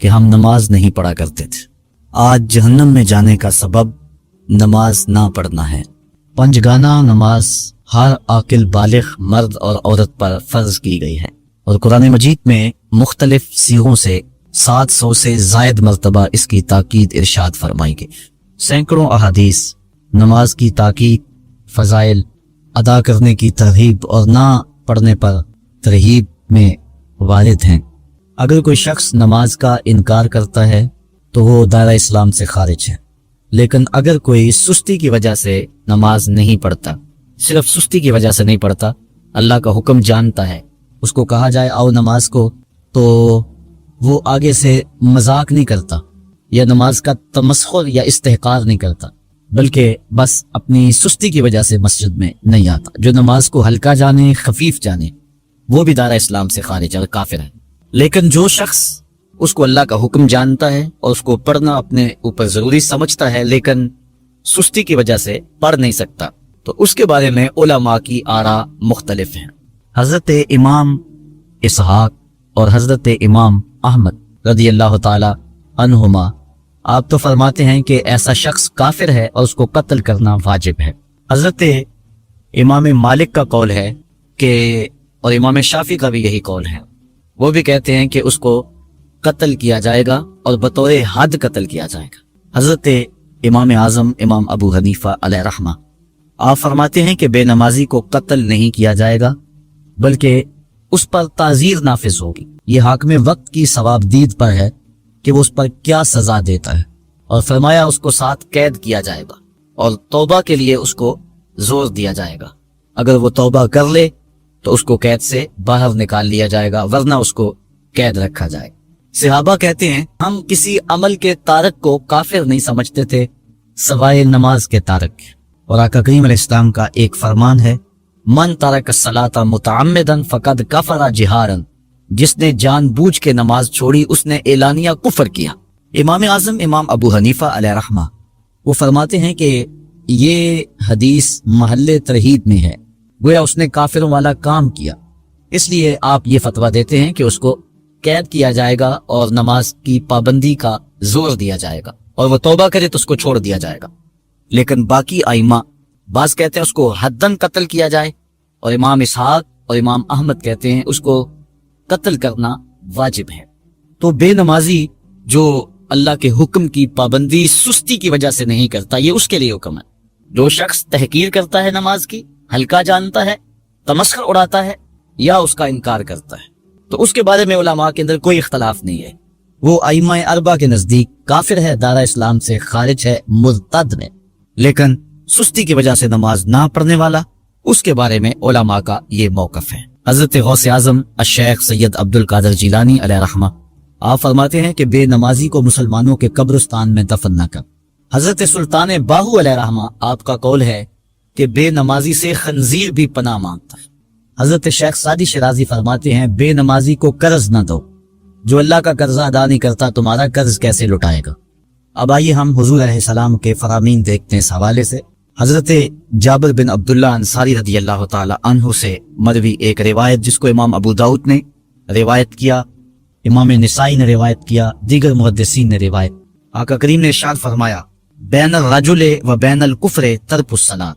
کہ ہم نماز نہیں پڑھا کرتے تھے۔ آج جہنم میں جانے کا سبب نماز نہ پڑھنا ہے۔ پنجگانہ نماز ہر عاقل بالغ مرد اور عورت پر فرض کی گئی ہے، اور قرآن مجید میں مختلف صیغوں سے 700 سے زائد مرتبہ اس کی تاکید ارشاد فرمائی گئی۔ سینکڑوں احادیث نماز کی تاکید، فضائل، ادا کرنے کی ترغیب اور نہ پڑھنے پر ترہیب میں وارد ہیں۔ اگر کوئی شخص نماز کا انکار کرتا ہے تو وہ دائرہ اسلام سے خارج ہے، لیکن اگر کوئی سستی کی وجہ سے نماز نہیں پڑھتا، صرف سستی کی وجہ سے نہیں پڑھتا، اللہ کا حکم جانتا ہے، اس کو کہا جائے آؤ نماز کو، تو وہ آگے سے مذاق نہیں کرتا یا نماز کا تمسخر یا استحقار نہیں کرتا، بلکہ بس اپنی سستی کی وجہ سے مسجد میں نہیں آتا۔ جو نماز کو ہلکا جانے، خفیف جانے، وہ بھی دائرہ اسلام سے خارج ہے اور کافر ہے۔ لیکن جو شخص اس کو اللہ کا حکم جانتا ہے اور اس کو پڑھنا اپنے اوپر ضروری سمجھتا ہے لیکن سستی کی وجہ سے پڑھ نہیں سکتا، تو اس کے بارے میں علماء کی آراء مختلف ہیں۔ حضرت امام اسحاق اور حضرت امام احمد رضی اللہ تعالی عنہما آپ تو فرماتے ہیں کہ ایسا شخص کافر ہے اور اس کو قتل کرنا واجب ہے۔ حضرت امام مالک کا قول ہے کہ، اور امام شافعی کا بھی یہی قول ہے، وہ بھی کہتے ہیں کہ اس کو قتل کیا جائے گا اور بطور حد قتل کیا جائے گا۔ حضرت امام اعظم امام ابو حنیفہ علیہ رحمہ آپ فرماتے ہیں کہ بے نمازی کو قتل نہیں کیا جائے گا بلکہ اس پر تعزیر نافذ ہوگی۔ یہ حاکم وقت کی ثوابدید پر ہے کہ وہ اس پر کیا سزا دیتا ہے، اور فرمایا اس کو ساتھ قید کیا جائے گا اور توبہ کے لیے اس کو زور دیا جائے گا۔ اگر وہ توبہ کر لے تو اس کو قید سے باہر نکال لیا جائے گا، ورنہ اس کو قید رکھا جائے گا۔ صحابہ کہتے ہیں ہم کسی عمل کے تارک کو کافر نہیں سمجھتے تھے سوائے نماز کے تارک کے، اور آقا کریم علیہ السلام کا ایک فرمان ہے من ترک الصلاۃ متعمدا فقد کفر جہارا، جس نے جان بوجھ کے نماز چھوڑی اس نے اعلانیہ کفر کیا۔ امام اعظم امام ابو حنیفہ علیہ رحمہ وہ فرماتے ہیں کہ یہ حدیث محل ترہیب میں ہے، گویا اس نے کافروں والا کام کیا، اس لیے آپ یہ فتویٰ دیتے ہیں کہ اس کو قید کیا جائے گا اور نماز کی پابندی کا زور دیا جائے گا، اور وہ توبہ کرے تو اس کو چھوڑ دیا جائے گا۔ لیکن باقی ائمہ بعض کہتے ہیں اس کو حداً قتل کیا جائے، اور امام اسحاق اور امام احمد کہتے ہیں اس کو قتل کرنا واجب ہے۔ تو بے نمازی جو اللہ کے حکم کی پابندی سستی کی وجہ سے نہیں کرتا، یہ اس کے لیے حکم ہے۔ جو شخص تحقیر کرتا ہے نماز کی، ہلکا جانتا ہے، تمسخر اڑاتا ہے یا اس کا انکار کرتا ہے، تو اس کے بارے میں علماء کے اندر کوئی اختلاف نہیں ہے، وہ ائمہ اربعہ کے نزدیک کافر ہے، دائرہ اسلام سے خارج ہے، مرتد ہے۔ لیکن سستی کی وجہ سے نماز نہ پڑھنے والا، اس کے بارے میں علماء کا یہ موقف ہے۔ حضرت غوث اعظم الشیخ سید عبد القادر جیلانی علیہ رحمہ آپ فرماتے ہیں کہ بے نمازی کو مسلمانوں کے قبرستان میں دفن نہ کر۔ حضرت سلطان باہو علیہ رحمہ آپ کا قول ہے کہ بے نمازی سے خنزیر بھی پناہ مانگتا ہے۔ حضرت شیخ سعدی شرازی فرماتے ہیں بے نمازی کو قرض نہ دو، جو اللہ کا قرضہ ادا نہیں کرتا تمہارا قرض کیسے لٹائے گا۔ اب آئیے ہم حضور علیہ السلام کے فرامین دیکھتے ہیں اس حوالے سے۔ حضرت جابر بن عبداللہ انصاری رضی اللہ تعالی عنہ سے مروی ایک روایت جس کو امام ابو داؤد نے روایت کیا، امام نسائی نے روایت کیا، دیگر محدثین نے روایت۔ آقا کریم نے ارشاد فرمایا بین الرجل و بین الکفر ترک الصلاۃ،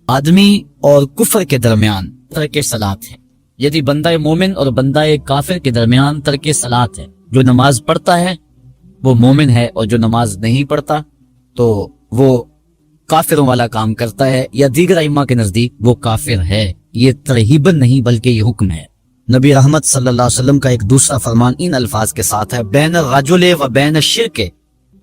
آدمی اور کفر کے درمیان ترک صلاۃ ہے، یعنی بندہ مومن اور بندہ کافر کے درمیان ترک صلاۃ ہے۔ جو نماز پڑھتا ہے وہ مومن ہے، اور جو نماز نہیں پڑھتا تو وہ کافروں والا کام کرتا ہے، یا دیگر ائمہ کے نزدیک وہ کافر ہے۔ یہ ترہیباً نہیں بلکہ یہ حکم ہے۔ نبی رحمت صلی اللہ علیہ وسلم کا ایک دوسرا فرمان ان الفاظ کے ساتھ ہے بین الرجل و بین الشرک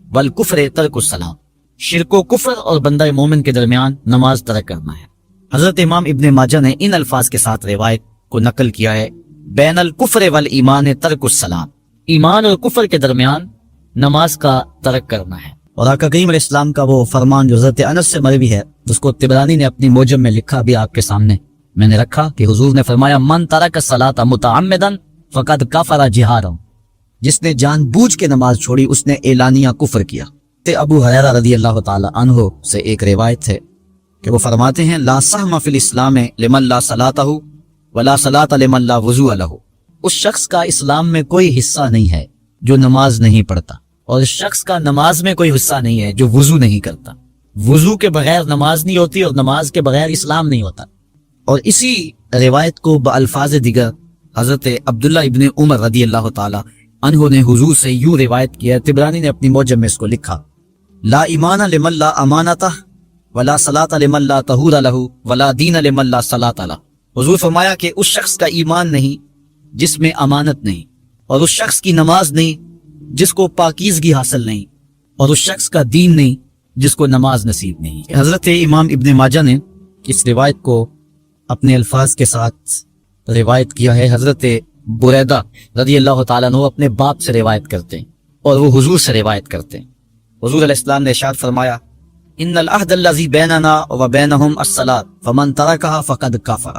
والکفر ترک الصلاۃ، شرک و کفر اور بندہ مومن کے درمیان نماز ترک کرنا ہے۔ حضرت امام ابن ماجہ نے ان الفاظ کے ساتھ روایت کو نقل کیا ہے بین الکفر والایمان ترک الصلاۃ، ایمان اور کفر کے درمیان نماز کا ترک کرنا ہے۔ اور آقا کریم علیہ السلام کا وہ فرمان جو حضرت انس سے مروی ہے، اس کو طبرانی نے اپنی موجم میں لکھا، بھی آپ کے سامنے میں نے رکھا، کہ حضور نے فرمایا من ترک الصلاۃ متعمدا فقد کفر جہارا، جس نے جان بوجھ کے نماز چھوڑی اس نے اعلانیہ کفر کیا۔ ابو ہریرہ رضی اللہ تعالی عنہ سے ایک روایت ہے کہ وہ فرماتے ہیں لا سہم فی الاسلام لمن لا صلاۃ ولا صلاۃ لمن لا وضوء لہ، اس شخص کا اسلام میں کوئی حصہ نہیں ہے جو نماز نہیں پڑھتا، اور اس شخص کا نماز میں کوئی حصہ نہیں ہے جو وضو نہیں کرتا۔ وضو کے بغیر نماز نہیں ہوتی اور نماز کے بغیر اسلام نہیں ہوتا۔ اور اسی روایت کو بالفاظ دیگر حضرت عبداللہ ابن عمر رضی اللہ تعالی عنہ نے حضور سے یوں روایت کیا ہے، طبرانی نے اپنی معجم میں اس کو لکھا، لا ایمان لمن لا امانتہ ولا صلاۃ لمن لا طہور لہ ولا دین لمن لا صلاۃ لہ۔ حضور فرمایا کہ اس شخص کا ایمان نہیں جس میں امانت نہیں، اور اس شخص کی نماز نہیں جس کو پاکیزگی حاصل نہیں، اور اس شخص کا دین نہیں جس کو نماز نصیب نہیں۔ حضرت امام ابن ماجہ نے اس روایت کو اپنے الفاظ کے ساتھ روایت کیا ہے۔ حضرت بریدہ رضی اللہ تعالیٰ عنہ اپنے باپ سے روایت کرتے ہیں اور وہ حضور سے روایت کرتے ہیں۔ حضور علیہ السلام نے ارشاد فرمایا، ان العہد الذی بیننا وبینہم الصلاۃ فمن ترکھا فقد کفر،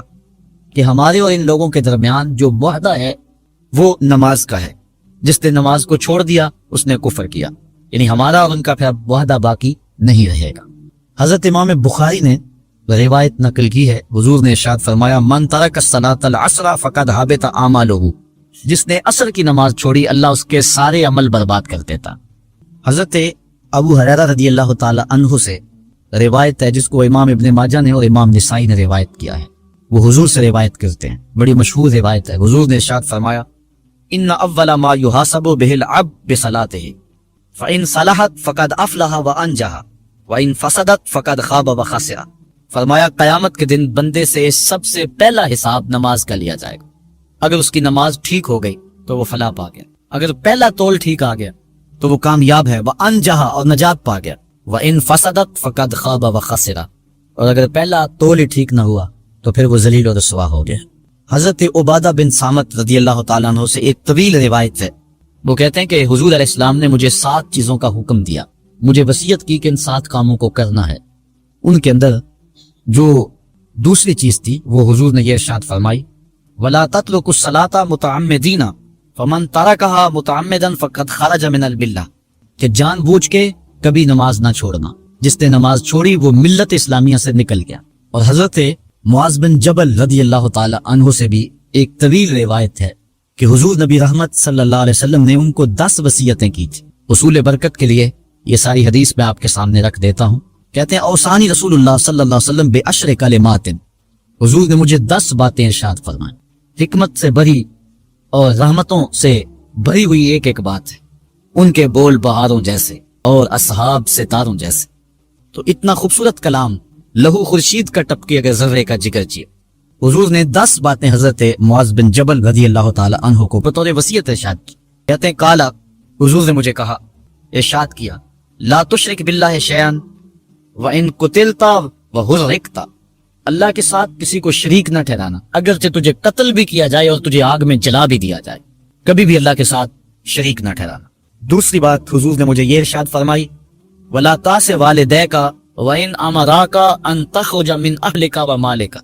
کہ ہمارے اور ان لوگوں کے درمیان جو معاہدہ ہے وہ نماز کا ہے، جس نے نماز کو چھوڑ دیا اس نے کفر کیا، یعنی ہمارا اور ان کا پھر معاہدہ باقی نہیں رہے گا۔ حضرت امام بخاری نے روایت نقل کی ہے، حضور نے ارشاد فرمایا، من ترک الصلاۃ العصر فقد حبط اعمالہ، جس نے عصر کی نماز چھوڑی اللہ اس کے سارے عمل برباد کر دیتا۔ حضرت ابو ہریرہ رضی اللہ تعالی عنہ سے روایت ہے جس کو امام ابن ماجہ نے اور امام نسائی نے روایت کیا ہے، وہ حضور سے روایت کرتے ہیں، بڑی مشہور روایت ہے۔ حضور نے ارشاد فرمایا، ان اول ما يحاسب به العبد بصلاته فان صلحت فقد افلح وانجح وان فسدت فقد خاب وخسر۔ فرمایا قیامت کے دن بندے سے سب سے پہلا حساب نماز کا لیا جائے گا، اگر اس کی نماز ٹھیک ہو گئی تو وہ فلاح پا گیا، اگر پہلا تول ٹھیک آ گیا تو وہ کامیاب ہے، وانجح اور نجات پا گیا، وان فسدت فقد خاب وخسر، اور اگر پہلا تول ہی ٹھیک نہ ہوا تو پھر وہ ذلیل و رسوا ہو گیا۔ حضرت عبادہ بن صامت رضی اللہ تعالیٰ عنہ سے ایک طویل روایت ہے، وہ کہتے ہیں کہ حضور علیہ السلام نے مجھے 7 چیزوں کا حکم دیا، مجھے وصیت کی کہ ان 7 کاموں کو کرنا ہے۔ ان کے اندر جو دوسری چیز تھی وہ حضور نے یہ ارشاد فرمائی، وَلَا تَتْرُكُوا الصَّلَاةَ مُتَعَمِّدِينَ فَمَن تَرَكَهَا مُتَعَمِّدًا فَقَدْ خَرَجَ مِنَ الْمِلَّةِ، کہ جان بوجھ کے کبھی نماز نہ چھوڑنا، جس نے نماز چھوڑی وہ ملت اسلامیہ سے نکل گیا۔ اور حضرت معاذ بن جبل رضی اللہ تعالی عنہ سے بھی ایک طویل روایت ہے کہ حضور نبی رحمت صلی اللہ علیہ وسلم نے ان کو 10 وصیتیں کی تھی۔ حصول برکت کے لیے یہ ساری حدیث میں آپ کے سامنے رکھ دیتا ہوں۔ کہتے ہیں، اوصانی رسول اللہ صلی اللہ علیہ وسلم بعشر کلمات، حضور نے مجھے 10 باتیں ارشاد فرمائیں، حکمت سے بھری اور رحمتوں سے بھری ہوئی ایک ایک بات ہے، ان کے بول بہاروں جیسے اور اصحاب ستاروں جیسے۔ تو اتنا خوبصورت کلام، لہو خورشید کا ٹپکے اگر ذرے کا جگر چیئے۔ حضور نے 10 باتیں حضرت معاذ بن جبل رضی اللہ تعالی عنہ کو بطور وصیت ارشاد کی۔ کہتے ہیں، کالا، حضور نے مجھے کہا، ارشاد کیا، لا تشرک باللہ شیئا وَإِن قُتِلْتَ وَحُرِّقْتَ، اللہ کے ساتھ کسی کو شریک نہ ٹھہرانا، اگرچہ تجھے قتل بھی کیا جائے اور تجھے آگ میں جلا بھی دیا جائے، کبھی بھی اللہ کے ساتھ شریک نہ ٹھہرانا۔ دوسری بات حضور نے مجھے یہ ارشاد فرمائی، وَلَا تَعْصِ وَالِدَيْكَ وَإِنْ أَمَرَاكَ أَن تَخْرُجَ مِنْ أَهْلِكَ وَمَالِكَ،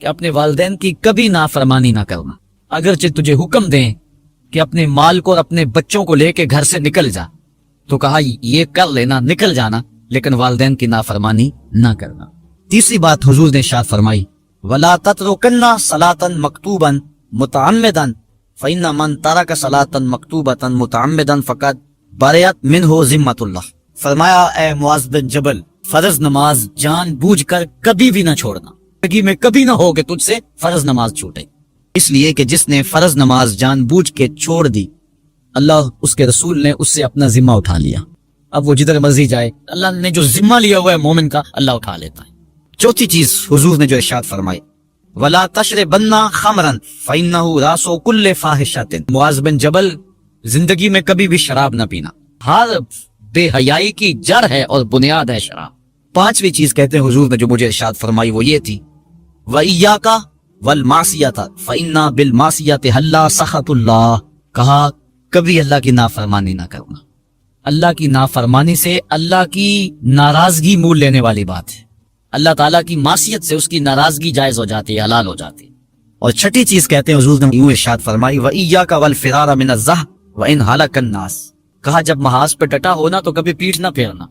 کہ اپنے والدین کی کبھی نافرمانی نہ کرنا، اگرچہ تجھے حکم دیں کہ اپنے مال کو اور اپنے بچوں کو لے کے گھر سے نکل جا، تو کہا یہ کر لینا، نکل جانا، لیکن والدین کی نافرمانی نہ کرنا۔ تیسری بات حضور نے ارشاد فرمائی، وَلَا تَتْرُكَنَّ صَلَاةً مَكْتُوبًا مُتَعَمِّدًا فَإِنَّ مَن تَرَكَ صَلَاةً مَكْتُوبَةً مُتَعَمِّدًا فَقَدْ بَرِئَتْ مِنْهُ ذِمَّةُ اللَّهِ۔ فرمایا، اے معاذ بن جبل، فرض نماز جان بوجھ کر کبھی بھی نہ چھوڑنا، زندگی میں کبھی نہ ہو کہ تجھ سے فرض نماز چھوٹے، اس لیے کہ جس نے فرض نماز جان بوجھ کے چھوڑ دی، اللہ اس کے رسول نے اس سے اپنا ذمہ اٹھا لیا، اب وہ جدھر مرضی جائے، اللہ نے جو ذمہ لیا ہوا ہے مومن کا، اللہ اٹھا لیتا ہے۔ چوتھی چیز حضور نے جو ارشاد فرمائی، وَلَا تَشْرِبَنَّ خَمْرًا فَإِنَّهُ رَأْسُ كُلِّ فَاحِشَةٍ، معاذ بن جبل، زندگی میں کبھی بھی شراب نہ پینا، ہر بے حیائی کی جڑ ہے اور بنیاد ہے شراب۔ پانچویں چیز کہتے ہیں حضور نے جو مجھے ارشاد فرمائی وہ یہ تھی، وَإِيَّاكَ وَالْمَعْصِيَةَ فَإِنَّ بِالْمَعْصِيَةِ حَلَّ سَخَطُ اللَّهِ، کہا کبھی اللہ کی نافرمانی نہ کرنا، اللہ کی نافرمانی سے اللہ کی ناراضگی مول لینے والی بات ہے، اللہ تعالیٰ کی معصیت سے اس کی ناراضگی جائز ہو جاتی ہے، حلال ہو جاتی ہے۔ اور چھٹی چیز کہتے ہیں حضور نے یوں ارشاد فرمائی، وَإِيَّاكَ وَالْفِرَارَ مِنَ الزَّحْفِ وَإِنْ هَلَكَ النَّاسُ، کہا جب محاذ پہ ڈٹا ہونا تو کبھی پیٹھ نہ پھیرنا،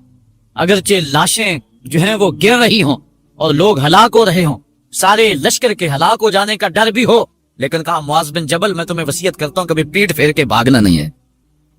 اگرچہ لاشیں جو ہیں وہ گر رہی ہوں اور لوگ ہلاک ہو رہے ہوں، سارے لشکر کے ہلاک ہو جانے کا ڈر بھی ہو، لیکن کہا معاذ بن جبل میں تمہیں وصیت کرتا ہوں کبھی پیٹھ پھیر کے بھاگنا نہیں ہے،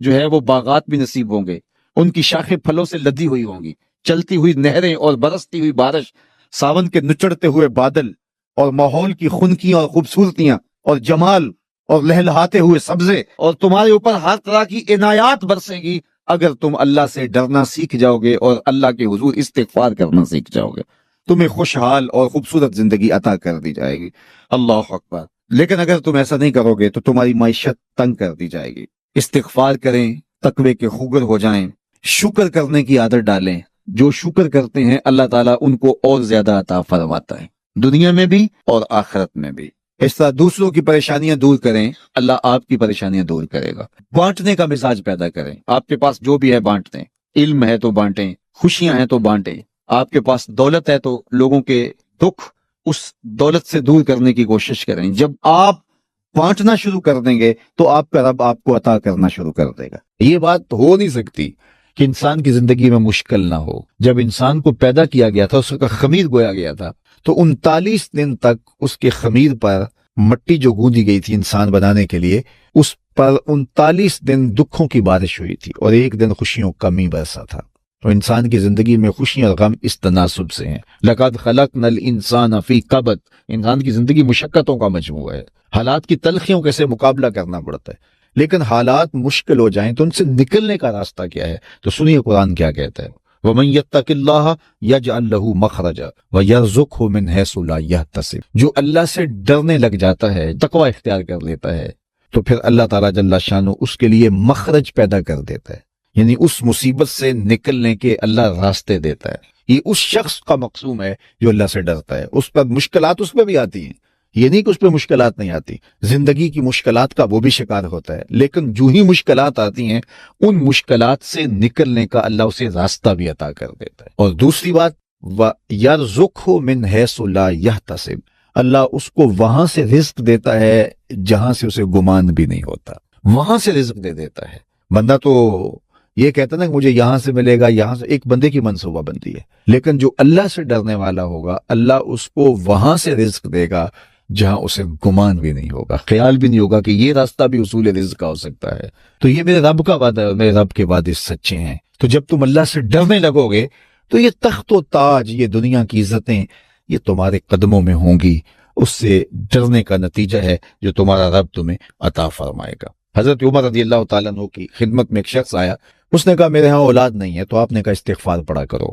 جو ہے وہ باغات بھی نصیب ہوں گے، ان کی شاخیں پھلوں سے لدی ہوئی ہوں گی، چلتی ہوئی نہریں اور برستی ہوئی بارش، ساون کے نچڑتے ہوئے بادل، اور ماحول کی خنکیاں اور خوبصورتیاں اور جمال اور لہلہاتے ہوئے سبزے، اور تمہارے اوپر ہر طرح کی عنایات برسیں گی اگر تم اللہ سے ڈرنا سیکھ جاؤ گے اور اللہ کے حضور استغفار کرنا سیکھ جاؤ گے۔ تمہیں خوشحال اور خوبصورت زندگی عطا کر دی جائے گی۔ اللہ اکبر۔ لیکن اگر تم ایسا نہیں کرو گے تو تمہاری معیشت تنگ کر دی جائے گی۔ استغفار کریں، تقوی کے خوگر ہو جائیں، شکر کرنے کی عادت ڈالیں۔ جو شکر کرتے ہیں اللہ تعالیٰ ان کو اور زیادہ عطا فرماتا ہے، دنیا میں بھی اور آخرت میں بھی۔ اس طرح دوسروں کی پریشانیاں دور کریں، اللہ آپ کی پریشانیاں دور کرے گا۔ بانٹنے کا مزاج پیدا کریں، آپ کے پاس جو بھی ہے بانٹ دیں، علم ہے تو بانٹیں، خوشیاں ہیں تو بانٹیں، آپ کے پاس دولت ہے تو لوگوں کے دکھ اس دولت سے دور کرنے کی کوشش کریں۔ جب آپ بانٹنا شروع کر دیں گے تو آپ کا رب آپ کو عطا کرنا شروع کر دے گا۔ یہ بات ہو نہیں سکتی کہ انسان کی زندگی میں مشکل نہ ہو۔ جب انسان کو پیدا کیا گیا تھا، اس کا خمیر گویا گیا تھا، تو 39 دن تک اس کے خمیر پر مٹی جو گوندی گئی تھی انسان بنانے کے لیے، اس پر 39 دن دکھوں کی بارش ہوئی تھی اور ایک دن خوشیوں کا می برسا تھا۔ تو انسان کی زندگی میں خوشیاں اور غم اس تناسب سے ہیں۔ لَقَدْ خَلَقْنَا الْإِنسَانَ فِي قَبْضٍ۔ انسان کی زندگی مشقتوں کا مجموعہ ہے، حالات کی تلخیوں کے سے مقابلہ کرنا پڑتا ہے، لیکن حالات مشکل ہو جائیں تو ان سے نکلنے کا راستہ کیا ہے؟ تو سنیے قرآن کیا کہتا ہے۔ وَمَن يَتَّقِ اللَّهَ يَجْعَل لَّهُ مَخْرَجًا وَيَرْزُقْهُ مِنْ حَيْثُ لَا يَحْتَسِبُ۔ جو اللہ سے ڈرنے لگ جاتا ہے، تقوی اختیار کر لیتا ہے، تو پھر اللہ تعالیٰ جل شانہ اس کے لیے مخرج پیدا کر دیتا ہے، یعنی اس مصیبت سے نکلنے کے اللہ راستے دیتا ہے۔ یہ اس شخص کا مقصوم ہے جو اللہ سے ڈرتا ہے۔ اس پر مشکلات اس پہ بھی آتی ہیں، یہ نہیں کہ اس پہ مشکلات نہیں آتی، زندگی کی مشکلات کا وہ بھی شکار ہوتا ہے، لیکن جو ہی مشکلات آتی ہیں ان مشکلات سے نکلنے کا اللہ اسے راستہ بھی عطا کر دیتا ہے۔ اور دوسری بات، وَيَرْزُقْهُ مِنْ حَيْثُ لَا يَحْتَسِبُ، اللہ اس کو وہاں سے رزق دیتا ہے جہاں سے اسے گمان بھی نہیں ہوتا، وہاں سے رزق دے دیتا ہے۔ بندہ تو یہ کہتا نا کہ مجھے یہاں سے ملے گا، یہاں سے، ایک بندے کی منصوبہ بندی ہے، لیکن جو اللہ سے ڈرنے والا ہوگا اللہ اس کو وہاں سے رزق دے گا جہاں اسے گمان بھی نہیں ہوگا، خیال بھی نہیں ہوگا کہ یہ راستہ بھی حصول رزق کا ہو سکتا ہے۔ تو یہ میرے رب کا وعدہ ہے، میرے رب کے وعدے سچے ہیں۔ تو جب تم اللہ سے ڈرنے لگو گے تو یہ تخت و تاج، یہ دنیا کی عزتیں، یہ تمہارے قدموں میں ہوں گی۔ اس سے ڈرنے کا نتیجہ ہے جو تمہارا رب تمہیں عطا فرمائے گا۔ حضرت عمر رضی اللہ تعالیٰ عنہ کی خدمت میں ایک شخص آیا، اس نے کہا میرے ہاں اولاد نہیں ہے، تو آپ نے کہا استغفار پڑھا کرو۔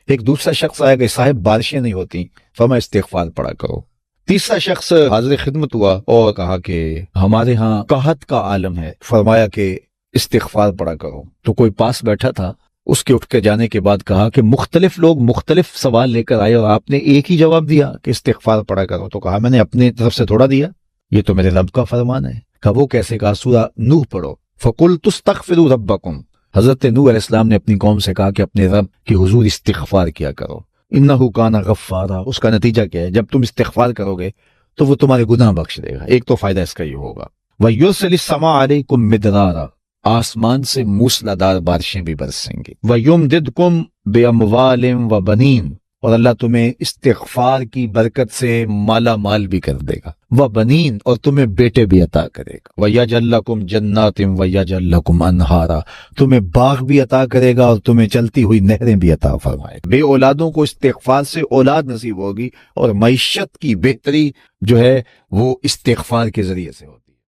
ایک دوسرا شخص آیا کہ صاحب بارشیں نہیں ہوتی، فرمایا استغفار پڑھا کرو۔ تیسرا شخص حاضر خدمت ہوا اور کہا کہ ہمارے ہاں قحط کا عالم ہے، فرمایا کہ استغفار پڑھا کرو۔ تو کوئی پاس بیٹھا تھا، اس کے اٹھ کے جانے کے بعد کہا کہ مختلف لوگ مختلف سوال لے کر آئے اور آپ نے ایک ہی جواب دیا کہ استغفار پڑھا کرو۔ تو کہا میں نے اپنے طرف سے تھوڑا دیا، یہ تو میرے رب کا فرمان ہے۔ کہا وہ کیسے؟ کہا سورہ نوح پڑھو، فَقُلْتُ اسْتَغْفِرُوا رَبَّكُمْ۔ حضرت نوح علیہ السلام نے اپنی قوم سے کہا کہ اپنے رب کے حضور استغفار کیا کرو، انہو کان غفارا۔ اس کا نتیجہ کیا ہے؟ جب تم استغفار کرو گے تو وہ تمہارے گناہ بخش دے گا۔ ایک تو فائدہ اس کا یہ ہوگا، وَيُرْسِلِ السَّمَاءَ عَلَيْكُمْ مِدْرَارًا، آسمان سے موسلادھار بارشیں بھی برسیں گی، وَيُمْدِدْكُمْ بِأَمْوَالٍ وَبَنِينَ، اور اللہ تمہیں استغفار کی برکت سے مالا مال بھی کر دے گا، وَبَنِينَ، اور تمہیں بیٹے بھی عطا کرے گا، وَيَجْعَلْ لَكُمْ جَنَّاتٍ وَيَجْعَلْ لَكُمْ أَنْهَارًا، تمہیں باغ بھی عطا کرے گا اور تمہیں چلتی ہوئی نہریں بھی عطا فرمائے گا۔ بے اولادوں کو استغفار سے اولاد نصیب ہوگی، اور معیشت کی بہتری جو ہے وہ استغفار کے ذریعے سے ہوگی۔